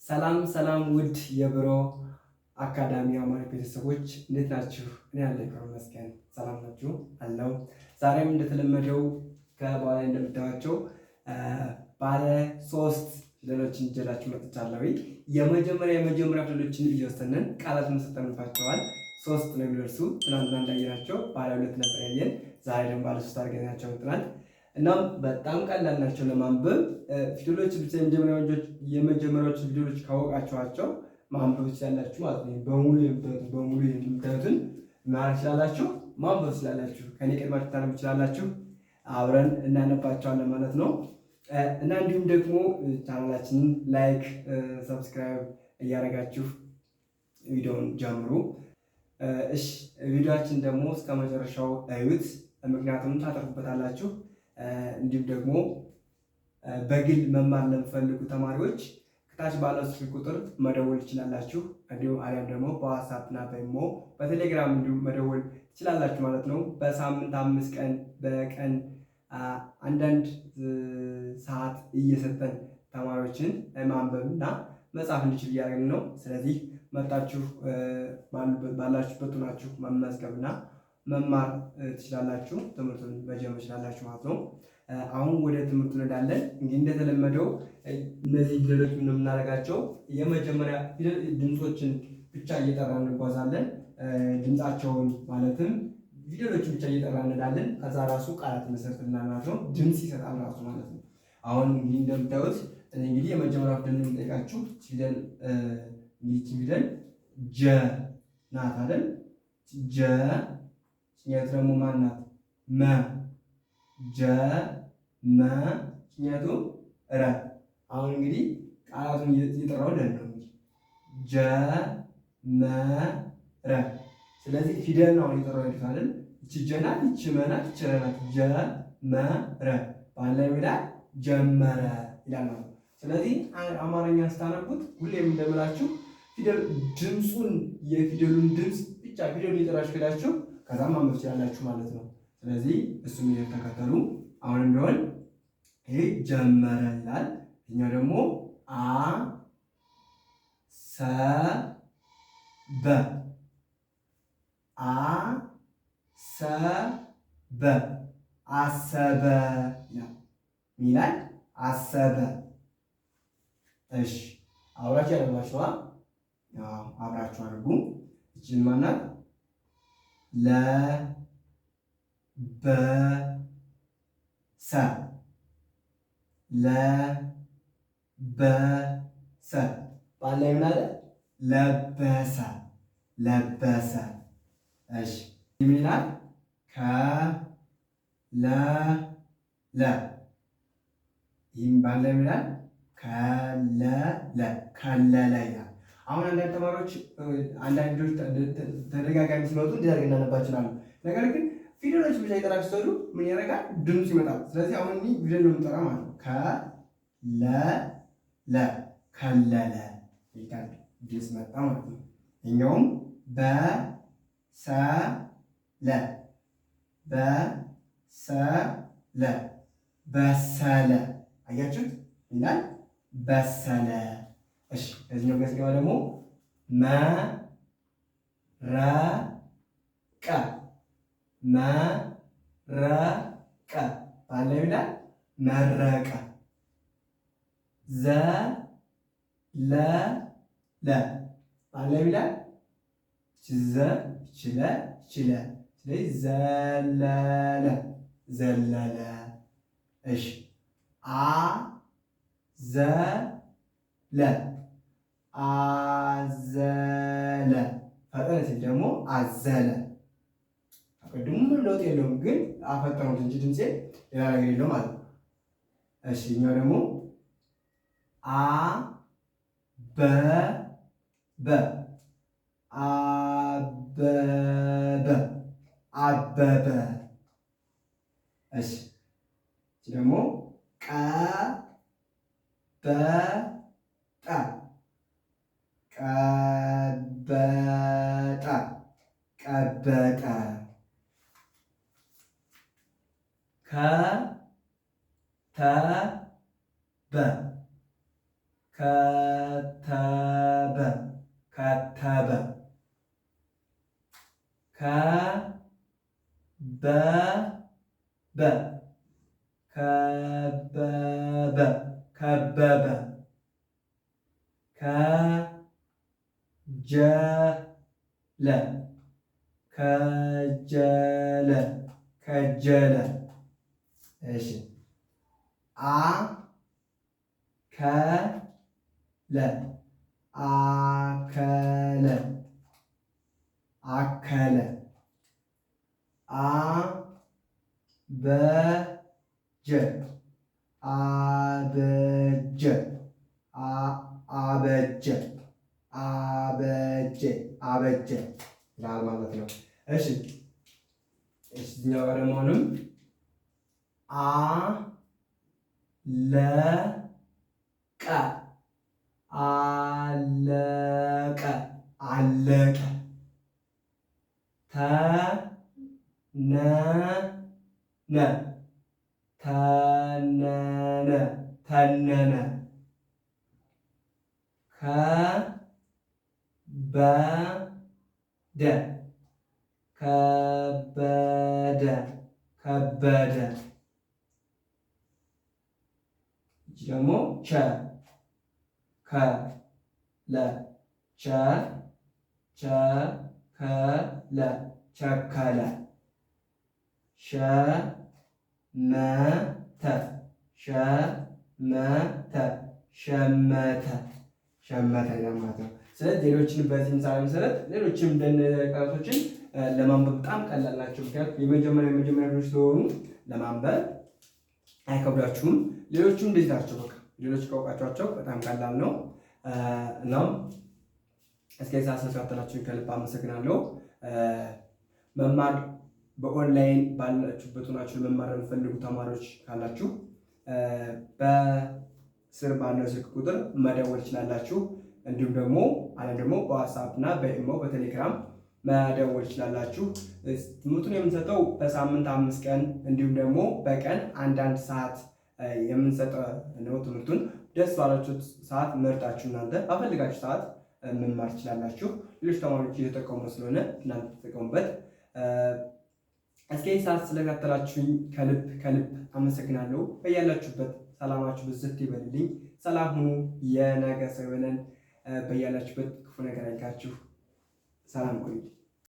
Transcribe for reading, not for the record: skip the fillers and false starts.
ሰላም ሰላም ውድ የብሮ አካዳሚ አማሪ ቤተሰቦች እንዴት ናችሁ? እኔ ያለሁ ይመስገን ሰላም ናችሁ አለው። ዛሬም እንደተለመደው ከባለ እንደምታዩቸው ባለ 3 ፊደሎችን ይዤላችሁ መጥቻለሁ። የመጀመሪያ ፊደሎችን እየወሰንን ቃላት መስጠንባቸዋል። 3 ነው የሚደርሱ። ትናንትና እንዳየናቸው ባለ 2 ነበር ያየን። ዛሬ ደግሞ ባለ 3 አድርገናቸው መጥተናል። እናም በጣም ቀላል ናቸው ለማንበብ። ፊደሎች ብቻ የመጀመሪያዎቹ ፊደሎች ካወቃችኋቸው ማንበብ ትችላላችሁ ማለት ነው። በሙሉ የምታዩትን ማድረግ ትችላላችሁ፣ ማንበብ ትችላላችሁ። ከኔ ቀድማችሁ ታነቡ ትችላላችሁ። አብረን እናነባቸዋለን ማለት ነው። እና እንዲሁም ደግሞ ቻናላችንን ላይክ፣ ሰብስክራይብ እያደረጋችሁ ቪዲዮውን ጀምሩ። እሺ ቪዲዮአችን ደግሞ እስከ መጨረሻው እዩት፣ ምክንያቱም ታተርፉበታላችሁ። እንዲሁም ደግሞ በግል መማር ለምፈልጉ ተማሪዎች ከታች ባለው ስልክ ቁጥር መደወል ትችላላችሁ። እንዲሁም አሊያም ደግሞ በዋትስአፕ እና በኢሞ በቴሌግራም እንዲሁም መደወል ትችላላችሁ ማለት ነው። በሳምንት 5 ቀን በቀን አንዳንድ ሰዓት እየሰጠን ተማሪዎችን ማንበብ እና መጻፍ እንዲችል እያደረግን ነው። ስለዚህ መጣችሁ ባላችሁበት ሆናችሁ መመዝገብና መማር ትችላላችሁ። ትምህርቱን መጀመር ትችላላችሁ ማለት ነው። አሁን ወደ ትምህርቱ እንሄዳለን። እንግዲህ እንደተለመደው እነዚህ ፊደሎች ምን የምናደርጋቸው የመጀመሪያ ፊደል ድምጾችን ብቻ እየጠራን እንጓዛለን። ድምጻቸውን ማለትም ፊደሎችን ብቻ እየጠራን እንሄዳለን። ከዛ ራሱ ቃላት መሰርተናል ማለት ነው። ድምጽ ይሰጣል ራሱ ማለት ነው። አሁን እንግዲህ እንደምታዩት እንግዲህ የመጀመሪያ ፊደል የምንጠይቃችሁ ፊደል ፊደል ጀ ናት አይደል? ጀ ጭኛት ደግሞ ማን ናት? መ ጀ መ ጭኛቱ ረ። አሁን እንግዲህ ቃላቱን እየጠራው ነው እንግዲህ ጀ መ ረ። ስለዚህ ፊደል ነው እየጠራው አይደል? እቺ ጀ ናት፣ እቺ መ ናት፣ እቺ ረ ናት። ጀ መ ረ ባለ ይላል ጀመረ ይላል ማለት ነው። ስለዚህ አማርኛ ስታነቡት ሁሌም እንደምላችሁ ፊደል ድምጹን የፊደሉን ድምጽ ብቻ ፊደሉን እየጠራችሁ ከዳችሁ ከዛ ማንበብ ትችላላችሁ ማለት ነው። ስለዚህ እሱም እየተከተሉ አሁን እንደሆነ ይሄ ጀመረ ይላል። እኛው ደግሞ አ ሰ በ አ ሰ በ አሰበ ይላል። አሰበ። እሺ አብራችሁ ያደርጋችኋ። አብራችሁ አድርጉ። እቺን ማናት? ለ በ ሰ ለ በ ሰ ባለ ምን አለ? ለበሰ ለበሰ። እሺ ምን ይላል? ከ ለ ለ ይህም ባለ ምን ይላል? ከለለ ከለለ ይላል። አሁን አንዳንድ ተማሪዎች አንዳንድ ልጆች ተደጋጋሚ ሲመጡ እንዲያደርግ እናነባችላሉ። ነገር ግን ፊደሎች ብቻ ይጠራችሁ ስትሉ ምን ያደርጋል? ድምፅ ይመጣል። ስለዚህ አሁን እኔ ፊደል ነው የምጠራ ማለት ነው። ከለለ ከለለ ይላል። ድምፅ መጣ ማለት ነው። እኛውም በሰለ በሰለ በሰለ አያችሁት ይላል። በሰለ። እሺ እዚህኛው ጋር ሲገባ ደግሞ መረቀ መረቀ ባለ ይላል። መረቀ። ዘለለ ባለ ይላል። ዘ ችለ ችለ ስለዚህ ዘለለ ዘለለ። እሺ አዘለ አዘለ ፈጠነ ሲል ደግሞ አዘለ። ቅድሙ ምን ለውጥ የለውም፣ ግን አፈጠኑት እንጂ ድምጼ ሌላ ነገር የለውም ማለት ነው። እሺ እኛው ደግሞ አበበ አበበ አበበ። እሺ ደግሞ ቀበጠ ቀበጠ ቀበጠ። ከተበ ከተበ በበ ከበበ ከበበ ከጀለ ከጀለ ከጀለ። እሺ አከለ አከለ አከለ አበጀ አበጀ አበጀ አበጀ አበጀ ይላል ማለት ነው። እሺ እዚህኛው ጋር ደግሞ አሁንም አለቀ አለቀ አለቀ ተነነ ተነነ ተነነ ከበደ ከበደ ከበደ። ይቺ ደግሞ ቸ ከለ ቸ ቸከለ ቸከለ ሸመተ ሸመተ ሸመተ ሸመተ ማለት ነው። ስለዚህ ሌሎችን በዚህ ምሳሌ መሰረት ሌሎችም ቃላቶችን ለማንበብ በጣም ቀላል ናቸው። ምክንያቱም የመጀመሪያ ልጆች ስለሆኑ ለማንበብ አይከብዳችሁም። ሌሎቹም እንደዚህ ናቸው። በቃ ሌሎች ካወቃችኋቸው በጣም ቀላል ነው። እናም እስከ ሰዓት ስለተከታተላችሁ ከልብ አመሰግናለሁ። መማር በኦንላይን ባላችሁበት ሆናችሁ መማር የምትፈልጉ ተማሪዎች ካላችሁ በስር ባለው ስልክ ቁጥር መደወል ትችላላችሁ። እንዲሁም ደግሞ በዋትስአፕ እና በኢሞ በቴሌግራም መደወል ትችላላችሁ። ትምህርቱን የምንሰጠው በሳምንት 5 ቀን እንዲሁም ደግሞ በቀን አንዳንድ ሰዓት የምንሰጠው ነው። ትምህርቱን ደስ ባላችሁ ሰዓት መርጣችሁ እናንተ ባፈልጋችሁ ሰዓት መማር ትችላላችሁ። ሌሎች ተማሪዎች እየተጠቀሙ ስለሆነ እናንተ ተጠቀሙበት። እስከ ሰዓት ስለተከታተላችሁኝ ከልብ አመሰግናለሁ። በያላችሁበት ሰላማችሁ ብዝት ይበልልኝ። ሰላም ሁኑ። የነገ ሰው ይበለን። በያላችሁበት ክፉ ነገር አይንካችሁ። ሰላም ቆዩ።